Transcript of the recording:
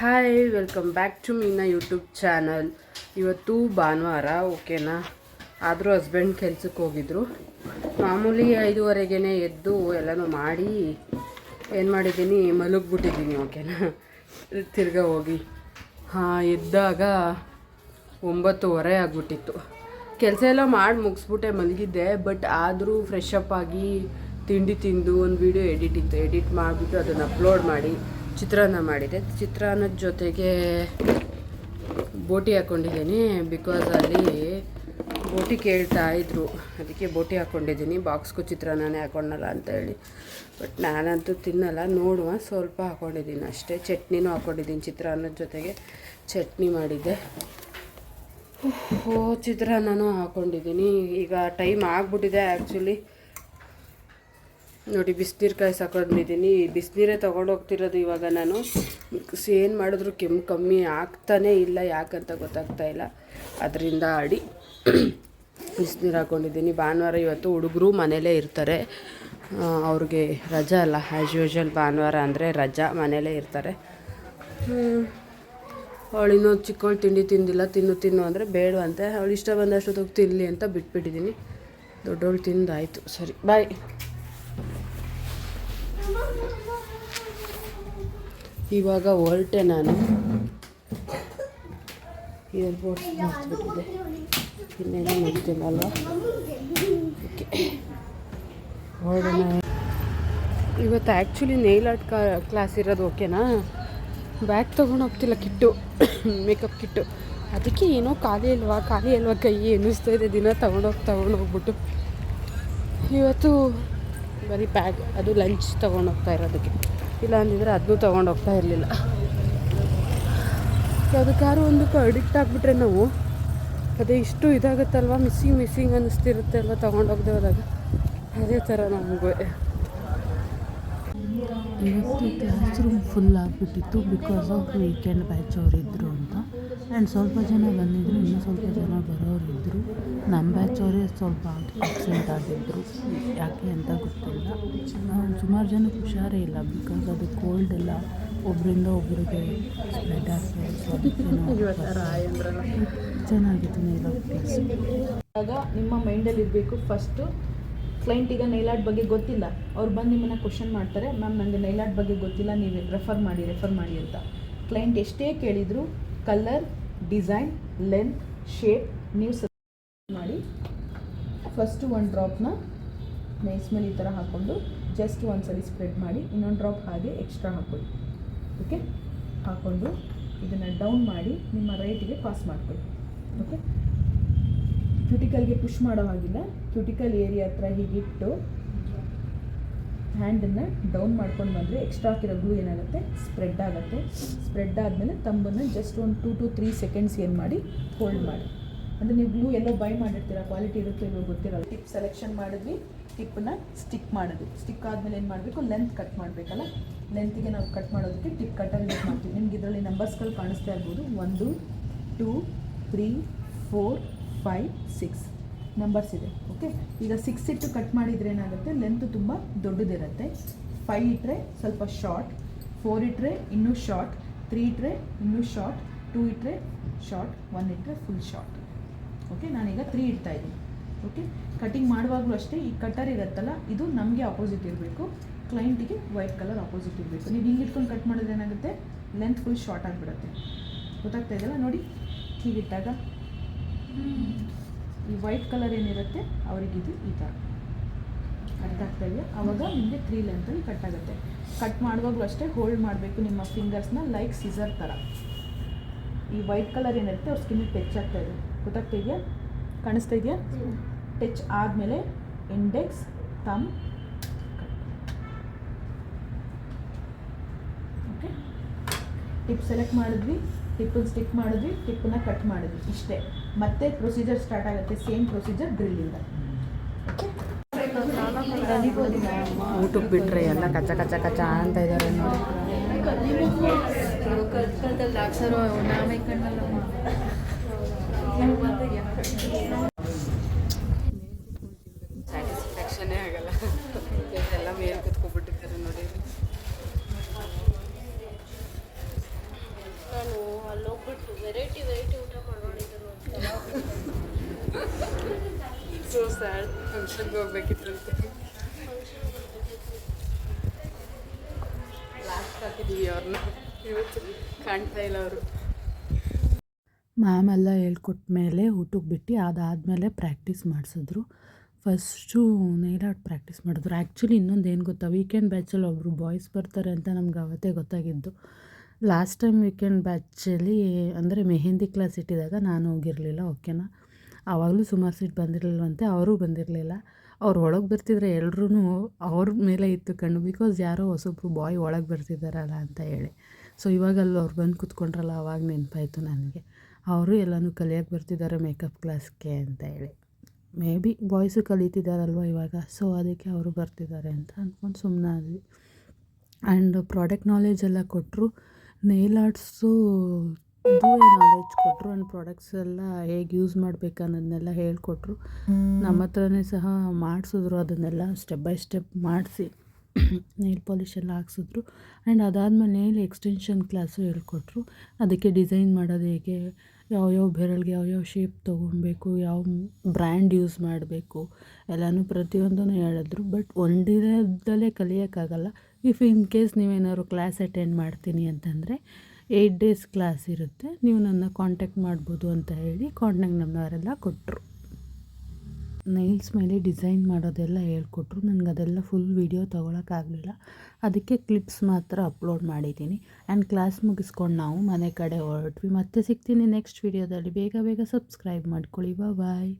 Hi, welcome back to Meena YouTube channel. ಇವತ್ತು ಭಾನುವಾರ, ಓಕೆನಾ. ಆದರೂ ಹಸ್ಬೆಂಡ್ ಕೆಲ್ಸಕ್ಕೆ ಹೋಗಿದ್ರು. ಮಾಮೂಲಿ 5:30ಗೆ ಎದ್ದು ಎಲ್ಲನೂ ಮಾಡಿ ಏನು ಮಾಡಿದ್ದೀನಿ, ಮಲಗಿಬಿಟ್ಟಿದ್ದೀನಿ, ಓಕೆನಾ. ತಿರ್ಗಾ ಹೋಗಿ ಎದ್ದಾಗ 9:30 ಆಗಿಬಿಟ್ಟಿತ್ತು. ಕೆಲಸ ಎಲ್ಲ ಮಾಡಿ ಮುಗಿಸ್ಬಿಟ್ಟೆ ಮಲಗಿದ್ದೆ. ಬಟ್ ಆದರೂ ಫ್ರೆಶ್ ಅಪ್ ಆಗಿ ತಿಂಡಿ ತಿಂದು ಒಂದು ವೀಡಿಯೋ ಎಡಿಟ್ ಮಾಡಿಬಿಟ್ಟು ಅದನ್ನು ಅಪ್ಲೋಡ್ ಮಾಡಿ ಚಿತ್ರಾನ್ನ ಮಾಡಿದೆ. ಚಿತ್ರಾನ್ನದ ಜೊತೆಗೆ ಬೋಟಿ ಹಾಕ್ಕೊಂಡಿದ್ದೀನಿ. ಬಿಕಾಸ್ ಅಲ್ಲಿ ಬೋಟಿ ಕೇಳ್ತಾಯಿದ್ರು, ಅದಕ್ಕೆ ಬೋಟಿ ಹಾಕ್ಕೊಂಡಿದ್ದೀನಿ. ಬಾಕ್ಸ್ಗೂ ಚಿತ್ರಾನ್ನನೇ ಹಾಕ್ಕೊಂಡಲ್ಲ ಅಂತ ಹೇಳಿ. ಬಟ್ ನಾನಂತೂ ತಿನ್ನಲ್ಲ, ನೋಡುವ, ಸ್ವಲ್ಪ ಹಾಕ್ಕೊಂಡಿದ್ದೀನಿ ಅಷ್ಟೇ. ಚಟ್ನಿನೂ ಹಾಕ್ಕೊಂಡಿದ್ದೀನಿ, ಚಿತ್ರಾನ್ನದ ಜೊತೆಗೆ ಚಟ್ನಿ ಮಾಡಿದ್ದೆ. ಚಿತ್ರಾನ್ನನೂ ಹಾಕ್ಕೊಂಡಿದ್ದೀನಿ. ಈಗ ಟೈಮ್ ಆಗಿಬಿಟ್ಟಿದೆ ಆ್ಯಕ್ಚುಲಿ. ನೋಡಿ, ಬಿಸಿನೀರು ಕಾಯಿಸಾಕೊಂಡಿದ್ದೀನಿ. ಬಿಸಿನೀರೇ ತೊಗೊಂಡೋಗ್ತಿರೋದು ಇವಾಗ ನಾನು. ಏನು ಮಾಡಿದ್ರು ಕೆಮ್ಮು ಕಮ್ಮಿ ಆಗ್ತಾನೇ ಇಲ್ಲ, ಯಾಕಂತ ಗೊತ್ತಾಗ್ತಾ ಇಲ್ಲ. ಅದರಿಂದ ಬಿಸಿನೀರು ಹಾಕ್ಕೊಂಡಿದ್ದೀನಿ. ಭಾನುವಾರ ಇವತ್ತು ಹುಡುಗರು ಮನೇಲೇ ಇರ್ತಾರೆ. ಅವ್ರಿಗೆ ರಜಾ ಅಲ್ಲ, ಆ್ಯಸ್ ಯೂಶ್ವಲ್ ಭಾನುವಾರ ಅಂದರೆ ರಜಾ, ಮನೇಲೇ ಇರ್ತಾರೆ. ಅವಳು ಇನ್ನೊಂದು ಚಿಕ್ಕವಳು ತಿಂಡಿ ತಿಂದಿಲ್ಲ. ತಿನ್ನು ಅಂದರೆ ಬೇಡವಂತೆ. ಅವಳು ಇಷ್ಟ ಬಂದಷ್ಟೊತ್ತಿಗೆ ತಿನ್ನಲಿ ಅಂತ ಬಿಟ್ಬಿಟ್ಟಿದ್ದೀನಿ. ದೊಡ್ಡವಳು ತಿಂದಾಯಿತು. ಸರಿ, ಬಾಯ್. ಇವಾಗ ಹೊರಟೆ ನಾನು. ಏರ್ಪೋರ್ಟ್ಸ್ ಮಾಡಿಸ್ಬಿಟ್ಟಿದ್ದೆ, ಇನ್ನೇನು ಮಾಡ್ತೀನಲ್ವ. ಓಕೆ, ಹೊರಡೋಣ. ಇವತ್ತು ಆ್ಯಕ್ಚುಲಿ ನೈಲ್ ಆರ್ಟ್ ಕ್ಲಾಸ್ ಇರೋದು, ಓಕೆನಾ. ಬ್ಯಾಗ್ ತೊಗೊಂಡು ಹೋಗ್ತಿಲ್ಲ, ಕಿಟ್ಟು, ಮೇಕಪ್ ಕಿಟ್ಟು. ಅದಕ್ಕೆ ಏನೋ ಖಾಲಿ ಅಲ್ವಾ ಕೈ ಅನ್ನಿಸ್ತಾ ಇದೆ. ದಿನ ತೊಗೊಂಡೋಗ್ಬಿಟ್ಟು ಇವತ್ತು ಬರೀ ಬ್ಯಾಗ್, ಅದು ಲಂಚ್ ತೊಗೊಂಡೋಗ್ತಾ ಇರೋದಕ್ಕೆ. ಇಲ್ಲ ಅಂದಿದ್ರೆ ಅದನ್ನೂ ತೊಗೊಂಡೋಗ್ತಾ ಇರಲಿಲ್ಲ. ಯಾವುದಕ್ಕಾದ್ರೂ ಒಂದಕ್ಕೂ ಅಡಿಕ್ಟ್ ಆಗಿಬಿಟ್ರೆ ನಾವು, ಅದೇ ಇಷ್ಟು ಇದಾಗುತ್ತಲ್ವ, ಮಿಸ್ಸಿಂಗ್ ಅನ್ನಿಸ್ತಿರುತ್ತೆ ಅಲ್ವ ತೊಗೊಂಡೋಗದೆ ಹೋದಾಗ. ಅದೇ ಥರ ನಮಗೂ ಇವತ್ತು ಕ್ಲಾಸ್ ರೂಮ್ ಫುಲ್ ಆಗಿಬಿಟ್ಟಿತ್ತು. ಬಿಕಾಸ್ ಆಫ್ ವೀಕೆಂಡ್ ಬ್ಯಾಚ್ ಅವರಿದ್ದರು ಅಂತ. ಆ್ಯಂಡ್ ಸ್ವಲ್ಪ ಜನ ಬಂದಿದ್ದರು, ಇನ್ನೂ ಸ್ವಲ್ಪ ಜನ ಬರೋರಿದ್ದರು. ನಮ್ಮ ಬ್ಯಾಚ್ ಅವರೇ ಸ್ವಲ್ಪ ಆಬ್ಸೆಂಟ್ ಆಗಿದ್ದರು, ಯಾಕೆ ಅಂತ ಗೊತ್ತಿಲ್ಲ. ಸುಮಾರು ಜನಕ್ಕೆ ಹುಷಾರೇ ಇಲ್ಲ. ಬಿಕಾಸ್ ಅದು ಕೋಲ್ಡ್ ಎಲ್ಲ ಒಬ್ಬರಿಂದ ಒಬ್ಬರಿಗೆ ಸ್ಪ್ರೆಡ್ ಆಗ್ತದೆ. ಸೊ ಅದಕ್ಕೆ ಚೆನ್ನಾಗಿತ್ತು ನೈಲ್ ಆರ್ಟ್ ಕ್ಲಾಸ್. ಆಗ ನಿಮ್ಮ ಮೈಂಡಲ್ಲಿ ಇರಬೇಕು, ಫಸ್ಟು ಕ್ಲೈಂಟಿಗೆ ನೈಲ್ ಆರ್ಟ್ ಬಗ್ಗೆ ಗೊತ್ತಿಲ್ಲ. ಅವ್ರು ಬಂದು ನಿಮ್ಮನ್ನು ಕ್ವಶನ್ ಮಾಡ್ತಾರೆ, ಮ್ಯಾಮ್ ನನಗೆ ನೈಲ್ ಆರ್ಟ್ ಬಗ್ಗೆ ಗೊತ್ತಿಲ್ಲ, ನೀವು ರೆಫರ್ ಮಾಡಿ ಅಂತ. ಕ್ಲೈಂಟ್ ಎಷ್ಟೇ ಕೇಳಿದರೂ ಕಲರ್, ಡಿಸೈನ್, ಲೆಂತ್, ಶೇಪ್ ನೀವು ಸೆಲೆಕ್ಟ್ ಮಾಡಿ ಫಸ್ಟು ಒಂದು ಡ್ರಾಪ್ನ ನೈಸ್ ಮೇಲೆ ಈ ಥರ ಹಾಕ್ಕೊಂಡು ಜಸ್ಟ್ ಒಂದು ಸಲ ಸ್ಪ್ರೆಡ್ ಮಾಡಿ, ಇನ್ನೊಂದು ಡ್ರಾಪ್ ಹಾಗೆ ಎಕ್ಸ್ಟ್ರಾ ಹಾಕ್ಕೊಳ್ಳಿ. ಓಕೆ, ಹಾಕ್ಕೊಂಡು ಇದನ್ನು ಡೌನ್ ಮಾಡಿ ನಿಮ್ಮ ರೈಟಿಗೆ ಪಾಸ್ ಮಾಡ್ಕೊಳ್ಳಿ. ಓಕೆ, ಕ್ಯೂಟಿಕಲ್ಗೆ ಪುಷ್ ಮಾಡೋ ಹಾಗಿಲ್ಲ. ಕ್ಯೂಟಿಕಲ್ ಏರಿಯಾ ಹತ್ರ ಹೀಗಿಟ್ಟು ಹ್ಯಾಂಡನ್ನು ಡೌನ್ ಮಾಡ್ಕೊಂಡು ಬಂದರೆ ಎಕ್ಸ್ಟ್ರಾ ಹಾಕಿರೋ ಗ್ಲೂ ಏನಾಗುತ್ತೆ, ಸ್ಪ್ರೆಡ್ ಆಗುತ್ತೆ. ಸ್ಪ್ರೆಡ್ ಆದಮೇಲೆ ತಂಬನ್ನು ಜಸ್ಟ್ ಒಂದು 2 to 3 seconds ಏನು ಮಾಡಿ ಹೋಲ್ಡ್ ಮಾಡಿ. ಅಂದರೆ ನೀವು ಗ್ಲೂ ಎಲ್ಲೋ ಬೈ ಮಾಡಿರ್ತೀರ, ಕ್ವಾಲಿಟಿ ಇರುತ್ತೆ ಇವಾಗ ಗೊತ್ತಿರಲ್ಲ. ಟಿಪ್ ಸೆಲೆಕ್ಷನ್ ಮಾಡಿದ್ವಿ, ಟಿಪ್ಪನ್ನ ಸ್ಟಿಕ್ ಮಾಡಿದ್ವಿ. ಸ್ಟಿಕ್ ಆದಮೇಲೆ ಏನು ಮಾಡಬೇಕು, ಲೆಂತ್ ಕಟ್ ಮಾಡಬೇಕಲ್ಲ. ಲೆಂತಿಗೆ ನಾವು ಕಟ್ ಮಾಡೋದಕ್ಕೆ ಟಿಪ್ ಕಟ್ಟರ್ ಯೂಸ್ ಮಾಡ್ತೀವಿ. ನಿಮ್ಗೆ ಇದರಲ್ಲಿ ನಂಬರ್ಸ್ಗಳು ಕಾಣಿಸ್ತಾ ಇರ್ಬೋದು. 1 2 3 4 5 6 ನಂಬರ್ಸ್ ಇದೆ. ಓಕೆ, ಈಗ 6 ಇಟ್ಟು ಕಟ್ ಮಾಡಿದರೆ ಏನಾಗುತ್ತೆ, ಲೆಂತ್ ತುಂಬ ದೊಡ್ಡದಿರುತ್ತೆ. 5 ಇಟ್ಟರೆ ಸ್ವಲ್ಪ ಶಾರ್ಟ್, 4 ಇಟ್ಟರೆ ಇನ್ನೂ ಶಾರ್ಟ್, 3 ಇಟ್ಟರೆ ಇನ್ನೂ ಶಾರ್ಟ್, 2 ಇಟ್ಟರೆ ಶಾರ್ಟ್, 1 ಇಟ್ಟರೆ ಫುಲ್ ಶಾರ್ಟ್. ಓಕೆ, ನಾನೀಗ 3 ಇಡ್ತಾ ಇದ್ದೀನಿ. ಓಕೆ, ಕಟಿಂಗ್ ಮಾಡುವಾಗಲೂ ಅಷ್ಟೇ ಈ ಕಟರ್ ಇರುತ್ತಲ್ಲ, ಇದು ನಮಗೆ ಆಪೋಸಿಟ್ ಇರಬೇಕು, ಕ್ಲೈಂಟಿಗೆ ವೈಟ್ ಕಲರ್ ಆಪೋಸಿಟ್ ಇರಬೇಕು. ನೀವು ಹಿಂಗೆ ಇಟ್ಕೊಂಡು ಕಟ್ ಮಾಡಿದ್ರೆ ಏನಾಗುತ್ತೆ, ಲೆಂತ್ ಫುಲ್ ಶಾರ್ಟ್ ಆಗಿಬಿಡುತ್ತೆ. ಗೊತ್ತಾಗ್ತಾ ಇದೆಯಲ್ಲ ನೋಡಿ, ಹೀಗಿಟ್ಟಾಗ ಈ ವೈಟ್ ಕಲರ್ ಏನಿರುತ್ತೆ ಅವರಿಗಿದು ಈ ಥರ ಅರ್ಥ ಆಗ್ತಾ ಇದೆಯಾ. ಆವಾಗ ನಿಮಗೆ 3 ಲೆಂತಲ್ಲಿ ಕಟ್ ಆಗುತ್ತೆ. ಕಟ್ ಮಾಡುವಾಗಲೂ ಅಷ್ಟೇ ಹೋಲ್ಡ್ ಮಾಡಬೇಕು ನಿಮ್ಮ ಫಿಂಗರ್ಸ್ನ, ಲೈಕ್ ಸಿಸರ್ ಥರ. ಈ ವೈಟ್ ಕಲರ್ ಏನಿರುತ್ತೆ ಅವ್ರ ಸ್ಕಿನ್ನಿಗೆ ಟಚ್ ಆಗ್ತಾ ಇದೆ. ಗೊತ್ತಾಗ್ತಾ ಇದೆಯಾ, ಕಾಣಿಸ್ತಾ ಇದೆಯಾ. ಟಚ್ ಆದಮೇಲೆ index, thumb, okay. Tip select ಮಾಡಿದ್ವಿ, ಟಿಪ್ಪನ್ನು ಸ್ಟಿಕ್ ಮಾಡಿದ್ವಿ, ಟಿಪ್ಪನ್ನು ಕಟ್ ಮಾಡಿದ್ವಿ, ಇಷ್ಟೇ. ಮತ್ತೆ ಪ್ರೊಸೀಜರ್ ಸ್ಟಾರ್ಟ್ ಆಗುತ್ತೆ, ಸೇಮ್ ಪ್ರೊಸೀಜರ್ ಡ್ರಿಲ್ಲಿಂದ. ಊಟಕ್ಕೆ ಬಿಟ್ಟರೆ ಎಲ್ಲ ಕಚ್ಚ ಅಂತ ಇದ್ದಾರೆ ನೋಡಿ. ಸ್ಯಾಟಿಸ್ಫ್ಯಾಕ್ಷನೇ ಆಗಲ್ಲ, ಎಲ್ಲ ಮೇಲೆ ಕುತ್ಕೊಬಿಟ್ಟಿದ್ದಾರೆ ನೋಡಿ. ನಾನು ಅಲ್ಲೋಗ್ಬಿಟ್ಟು ವೆರೈಟಿ ಊಟ ಮಾಡಿದ್ರು ಸೊ ಸ್ಯಾಡ್ ಫಂಕ್ಷನ್ಗೆ ಹೋಗ್ಬೇಕಿತ್ತಂತೆ. ಲಾಸ್ಟ್ ಹಾಕಿದ್ದೀವಿ ಅವ್ರನ್ನ, ಇವತ್ತು ಕಾಣ್ತಾ ಇಲ್ಲ ಅವರು. ಮ್ಯಾಮ್ ಎಲ್ಲ ಹೇಳ್ಕೊಟ್ಟ ಮೇಲೆ ಊಟಕ್ಕೆ ಬಿಟ್ಟು ಅದಾದಮೇಲೆ ಪ್ರಾಕ್ಟೀಸ್ ಮಾಡಿಸಿದ್ರು. ಫಸ್ಟು ನೇಲ್ ಆರ್ಟ್ ಪ್ರಾಕ್ಟೀಸ್ ಮಾಡಿದ್ರು. ಆ್ಯಕ್ಚುಲಿ ಇನ್ನೊಂದು ಏನು ಗೊತ್ತಾ, ವೀಕೆಂಡ್ ಬ್ಯಾಚಲ್ಲಿ ಒಬ್ಬರು ಬಾಯ್ಸ್ ಬರ್ತಾರೆ ಅಂತ ನಮ್ಗೆ ಅವತ್ತೇ ಗೊತ್ತಾಗಿದ್ದು. ಲಾಸ್ಟ್ ಟೈಮ್ ವೀಕೆಂಡ್ ಬ್ಯಾಚಲ್ಲಿ ಅಂದರೆ ಮೆಹಂದಿ ಕ್ಲಾಸ್ ಇಟ್ಟಿದಾಗ ನಾನು ಹೋಗಿರಲಿಲ್ಲ, ಓಕೆನಾ. ಆವಾಗಲೂ ಸುಮಾರು ಸೀಟ್ ಬಂದಿರಲಿಲ್ವಂತೆ, ಅವರೂ ಬಂದಿರಲಿಲ್ಲ. ಅವ್ರು ಒಳಗೆ ಬರ್ತಿದ್ರೆ ಎಲ್ರೂ ಅವ್ರ ಮೇಲೆ ಇತ್ತು ಕಣ್ಣು, ಬಿಕಾಸ್ ಯಾರೋ ಹೊಸೊಬ್ರು ಬಾಯ್ ಒಳಗೆ ಬರ್ತಿದ್ದಾರಲ್ಲ ಅಂತ ಹೇಳಿ. ಸೊ ಇವಾಗಲ್ಲಿ ಅವ್ರು ಬಂದು ಕೂತ್ಕೊಂಡ್ರಲ್ಲ, ಆವಾಗ ನೆನಪಾಯಿತು ನನಗೆ, ಅವರು ಎಲ್ಲನೂ ಕಲಿಯೋಕ್ಕೆ ಬರ್ತಿದ್ದಾರೆ ಮೇಕಪ್ ಕ್ಲಾಸ್ಗೆ ಅಂತ ಹೇಳಿ. ಮೇ ಬಿ ಬಾಯ್ಸು ಕಲಿತಿದ್ದಾರಲ್ವ ಇವಾಗ, ಸೊ ಅದಕ್ಕೆ ಅವರು ಬರ್ತಿದ್ದಾರೆ ಅಂತ ಅಂದ್ಕೊಂಡು ಸುಮ್ಮನಾದ್ವಿ. ಆ್ಯಂಡ್ ಪ್ರಾಡಕ್ಟ್ ನಾಲೆಜ್ ಎಲ್ಲ ಕೊಟ್ಟರು, ನೇಲ್ ಆರ್ಟ್ಸು ನಾಲೆಜ್ ಕೊಟ್ಟರು, ಆ್ಯಂಡ್ ಪ್ರಾಡಕ್ಟ್ಸ್ ಎಲ್ಲ ಹೇಗೆ ಯೂಸ್ ಮಾಡಬೇಕು ಅನ್ನೋದನ್ನೆಲ್ಲ ಹೇಳಿಕೊಟ್ರು. ನಮ್ಮ ಹತ್ರನೇ ಸಹ ಮಾಡಿಸಿದ್ರು, ಅದನ್ನೆಲ್ಲ ಸ್ಟೆಪ್ ಬೈ ಸ್ಟೆಪ್ ಮಾಡಿಸಿ ನೇಲ್ ಪಾಲಿಶ್ ಎಲ್ಲ ಹಾಕ್ಸಿದ್ರು. ಆ್ಯಂಡ್ ಅದಾದಮೇಲೆ ನೇಲ್ ಎಕ್ಸ್ಟೆನ್ಷನ್ ಕ್ಲಾಸು ಹೇಳ್ಕೊಟ್ರು. ಅದಕ್ಕೆ ಡಿಸೈನ್ ಮಾಡೋದು ಹೇಗೆ, ಯಾವ್ಯಾವ ಬೆರಳಿಗೆ ಯಾವ್ಯಾವ ಶೇಪ್ ತೊಗೊಬೇಕು, ಯಾವ ಬ್ರ್ಯಾಂಡ್ ಯೂಸ್ ಮಾಡಬೇಕು ಎಲ್ಲನೂ ಪ್ರತಿಯೊಂದೂ ಹೇಳಿದ್ರು. ಬಟ್ ಒಂದಿನದಲ್ಲೇ ಕಲಿಯೋಕ್ಕಾಗಲ್ಲ. ಇಫ್ ಇನ್ ಕೇಸ್ ನೀವೇನಾದ್ರು ಕ್ಲಾಸ್ ಅಟೆಂಡ್ ಮಾಡ್ತೀನಿ ಅಂತಂದರೆ 8 days ಕ್ಲಾಸ್ ಇರುತ್ತೆ, ನೀವು ನನ್ನ ಕಾಂಟ್ಯಾಕ್ಟ್ ಮಾಡ್ಬೋದು ಅಂತ ಹೇಳಿ ಕಾಂಟ್ಯಾಕ್ಟ್ ನಂಬರೆಲ್ಲ ಕೊಟ್ಟರು. ನೈಲ್ಸ್ ಮೇಲೆ ಡಿಸೈನ್ ಮಾಡೋದೆಲ್ಲ ಹೇಳ್ಕೊಟ್ರು. ನನಗೆ ಅದೆಲ್ಲ ಫುಲ್ ವೀಡಿಯೋ ತೊಗೊಳಕ್ಕಾಗಲಿಲ್ಲ, ಅದಕ್ಕೆ ಕ್ಲಿಪ್ಸ್ ಮಾತ್ರ ಅಪ್ಲೋಡ್ ಮಾಡಿದ್ದೀನಿ. ಆ್ಯಂಡ್ ಕ್ಲಾಸ್ ಮುಗಿಸ್ಕೊಂಡು ನಾವು ಮನೆ ಕಡೆ ಹೊರಟ್ವಿ. ಮತ್ತೆ ಸಿಗ್ತೀನಿ ನೆಕ್ಸ್ಟ್ ವೀಡಿಯೋದಲ್ಲಿ. ಬೇಗ ಸಬ್ಸ್ಕ್ರೈಬ್ ಮಾಡ್ಕೊಳ್ಳಿ. ಬಾಯ್.